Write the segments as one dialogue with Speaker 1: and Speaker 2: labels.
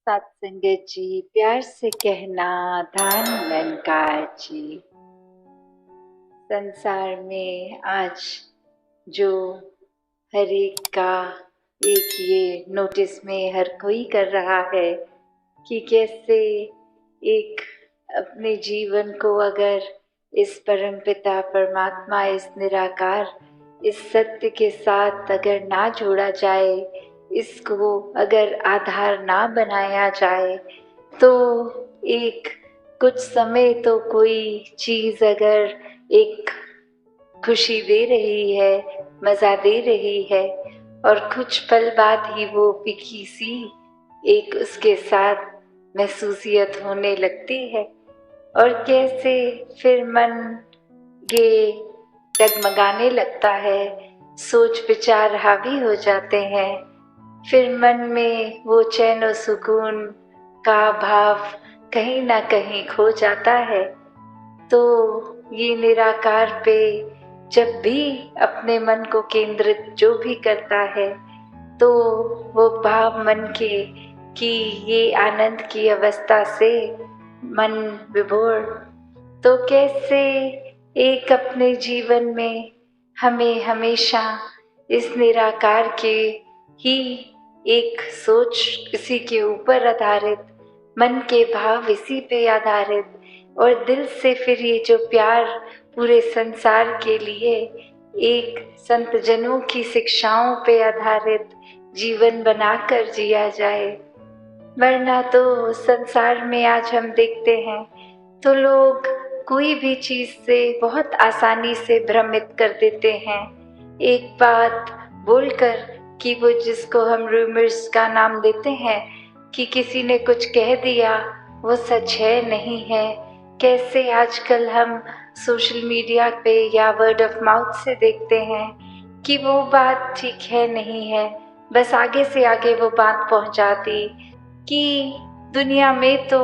Speaker 1: साथ संगत जी, प्यार से कहना धान निरंकार जी। संसार में आज जो हर एक का एक ये नोटिस में हर कोई कर रहा है कि कैसे एक अपने जीवन को अगर इस परमपिता परमात्मा, इस निराकार, इस सत्य के साथ अगर ना जोड़ा जाए, इसको अगर आधार ना बनाया जाए, तो एक कुछ समय तो कोई चीज अगर एक खुशी दे रही है, मजा दे रही है, और कुछ पल बाद ही वो फीकी सी एक उसके साथ महसूसियत होने लगती है। और कैसे फिर मन ये डगमगाने लगता है, सोच विचार हावी हो जाते हैं, फिर मन में वो चैन और सुकून का भाव कहीं ना कहीं खो जाता है। तो ये निराकार पे जब भी अपने मन को केंद्रित जो भी करता है, तो वो भाव मन के कि ये आनंद की अवस्था से मन विभोर, तो कैसे एक अपने जीवन में हमें हमेशा इस निराकार के ही एक सोच, इसी के ऊपर आधारित, मन के भाव इसी पे आधारित, और दिल से फिर ये जो प्यार पूरे संसार के लिए एक संत जनों की शिक्षाओं पे आधारित जीवन बनाकर जिया जाए। वरना तो संसार में आज हम देखते हैं तो लोग कोई भी चीज से बहुत आसानी से भ्रमित कर देते हैं, एक बात बोलकर कि वो जिसको हम रूमर्स का नाम देते हैं कि किसी ने कुछ कह दिया वो सच है नहीं है। कैसे आजकल हम सोशल मीडिया पे या वर्ड ऑफ माउथ से देखते हैं कि वो बात ठीक है नहीं है, बस आगे से आगे वो बात पहुंचा दी। कि दुनिया में तो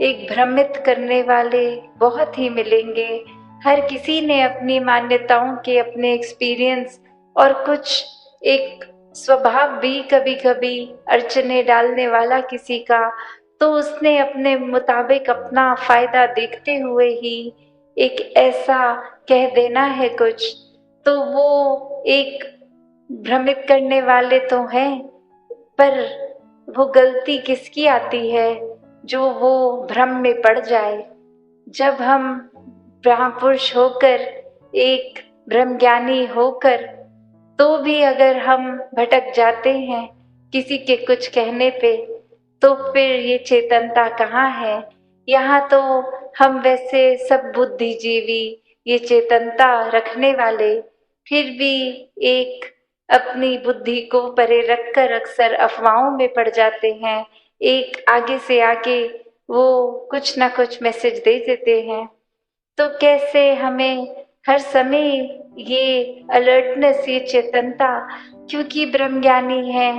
Speaker 1: एक भ्रमित करने वाले बहुत ही मिलेंगे, हर किसी ने अपनी मान्यताओं के अपने एक्सपीरियंस और कुछ एक स्वभाव भी कभी कभी अड़चने डालने वाला किसी का, तो उसने अपने मुताबिक अपना फायदा देखते हुए ही एक ऐसा कह देना है कुछ, तो वो एक भ्रमित करने वाले तो हैं, पर वो गलती किसकी आती है जो वो भ्रम में पड़ जाए। जब हम ब्रह्मपुरुष होकर, एक ब्रह्मज्ञानी होकर, तो भी अगर हम भटक जाते हैं किसी के कुछ कहने पे, तो फिर ये चेतनता कहाँ है। यहाँ तो हम वैसे सब बुद्धिजीवी, ये चेतनता रखने वाले, फिर भी एक अपनी बुद्धि को परे रखकर अक्सर अफवाहों में पड़ जाते हैं, एक आगे से आगे वो कुछ ना कुछ मैसेज दे देते हैं। तो कैसे हमें हर समय ये अलर्टनेस, ये चेतनता, क्योंकि ब्रह्मज्ञानी है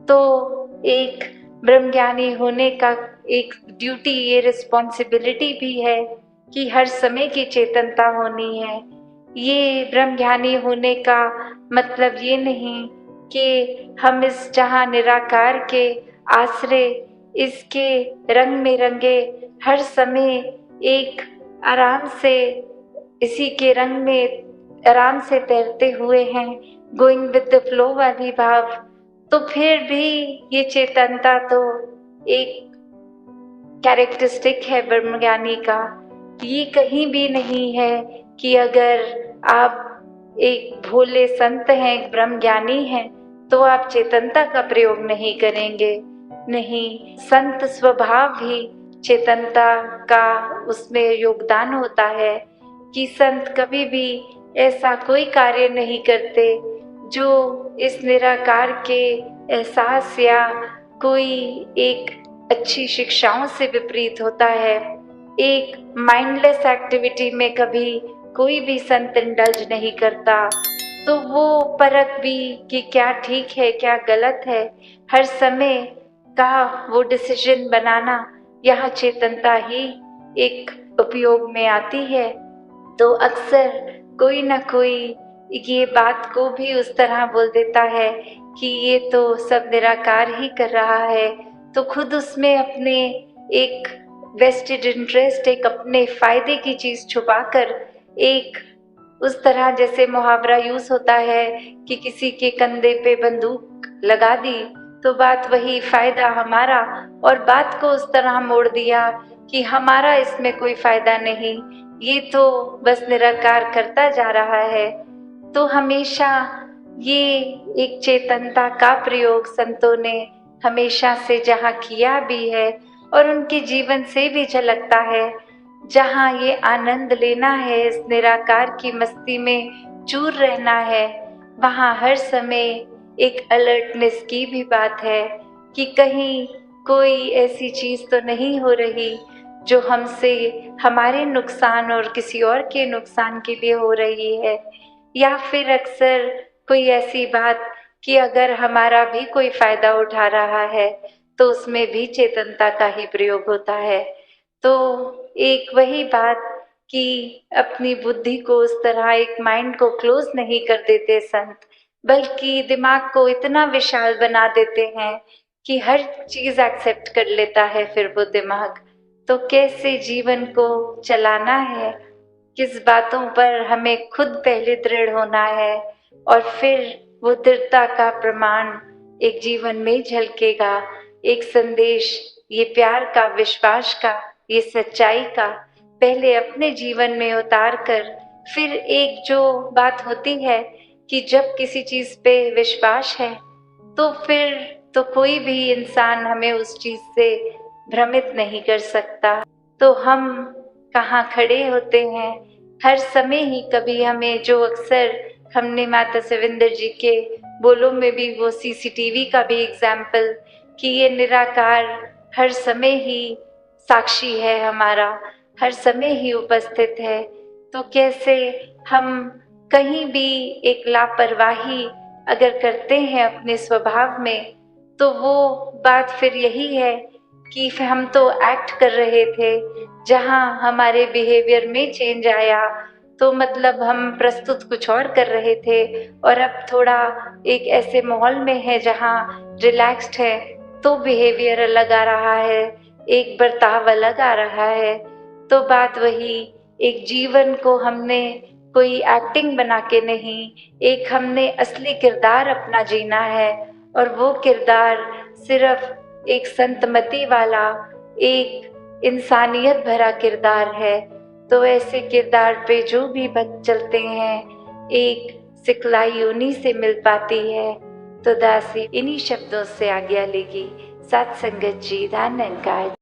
Speaker 1: तो एक ब्रह्मज्ञानी होने का एक ड्यूटी, ये रिस्पॉन्सिबिलिटी भी है कि हर समय की चेतनता होनी है। ये ब्रह्मज्ञानी होने का मतलब ये नहीं कि हम इस जहां निराकार के आश्रय, इसके रंग में रंगे हर समय एक आराम से इसी के रंग में आराम से तैरते हुए हैं, गोइंग विद द फ्लो वाली भाव। तो फिर भी ये चेतनता तो एक कैरेक्टरिस्टिक है ब्रह्मज्ञानी का। ये कहीं भी नहीं है कि अगर आप एक भोले संत हैं, एक ब्रह्मज्ञानी हैं, तो आप चेतनता का प्रयोग नहीं करेंगे। नहीं, संत स्वभाव ही चेतनता का उसमें योगदान होता है कि संत कभी भी ऐसा कोई कार्य नहीं करते जो इस निराकार के एहसास या कोई एक अच्छी शिक्षाओं से विपरीत होता है। एक माइंडलेस एक्टिविटी में कभी कोई भी संत इंडल्ज नहीं करता, तो वो परख भी कि क्या ठीक है क्या गलत है, हर समय का वो डिसीजन बनाना, यहाँ चेतनता ही एक उपयोग में आती है। तो अक्सर कोई ना कोई ये बात को भी उस तरह बोल देता है कि ये तो सब निराकार ही कर रहा है, तो खुद उसमें अपने एक वेस्टेड इंटरेस्ट, एक अपने फायदे की चीज छुपाकर, एक उस तरह जैसे मुहावरा यूज होता है कि किसी के कंधे पे बंदूक लगा दी तो बात वही, फायदा हमारा, और बात को उस तरह मोड़ दिया कि हमारा इसमें कोई फायदा नहीं, ये तो बस निराकार करता जा रहा है। तो हमेशा ये एक चेतनता का प्रयोग संतों ने हमेशा से जहाँ किया भी है और उनके जीवन से भी झलकता है, जहाँ ये आनंद लेना है, इस निराकार की मस्ती में चूर रहना है, वहाँ हर समय एक अलर्टनेस की भी बात है कि कहीं कोई ऐसी चीज तो नहीं हो रही जो हमसे हमारे नुकसान और किसी और के नुकसान के लिए हो रही है, या फिर अक्सर कोई ऐसी बात कि अगर हमारा भी कोई फायदा उठा रहा है तो उसमें भी चेतनता का ही प्रयोग होता है। तो एक वही बात कि अपनी बुद्धि को उस तरह एक माइंड को क्लोज नहीं कर देते संत, बल्कि दिमाग को इतना विशाल बना देते हैं कि हर चीज एक्सेप्ट कर लेता है फिर वो दिमाग। तो कैसे जीवन को चलाना है, किस बातों पर हमें खुद पहले दृढ़ होना है और फिर वो दृढ़ता का प्रमाण एक जीवन में झलकेगा, एक संदेश ये प्यार का, विश्वास का, ये सच्चाई का पहले अपने जीवन में उतार कर, फिर एक जो बात होती है कि जब किसी चीज पे विश्वास है तो फिर तो कोई भी इंसान हमें उस चीज से भ्रमित नहीं कर सकता। तो हम कहाँ खड़े होते हैं हर समय ही, कभी हमें जो अक्सर हमने माता सविंदर जी के बोलों में भी वो सीसीटीवी का भी एग्जाम्पल कि ये निराकार हर समय ही साक्षी है हमारा, हर समय ही उपस्थित है। तो कैसे हम कहीं भी एक लापरवाही अगर करते हैं अपने स्वभाव में, तो वो बात फिर यही है कि हम तो एक्ट कर रहे थे, जहाँ हमारे बिहेवियर में चेंज आया तो मतलब हम प्रस्तुत कुछ और कर रहे थे और अब थोड़ा एक ऐसे माहौल में है जहाँ रिलैक्स्ड है तो बिहेवियर अलग आ रहा है, एक बर्ताव अलग आ रहा है। तो बात वही, एक जीवन को हमने कोई एक्टिंग बना के नहीं, एक हमने असली किरदार अपना जीना है, और वो किरदार सिर्फ एक संतमति वाला, एक इंसानियत भरा किरदार है। तो ऐसे किरदार पे जो भी भक्त चलते हैं एक सिखलाई उन्हीं से मिल पाती है। तो दासी इन्हीं शब्दों से आज्ञा लेगी। सत संगत जी, धन निरंकार।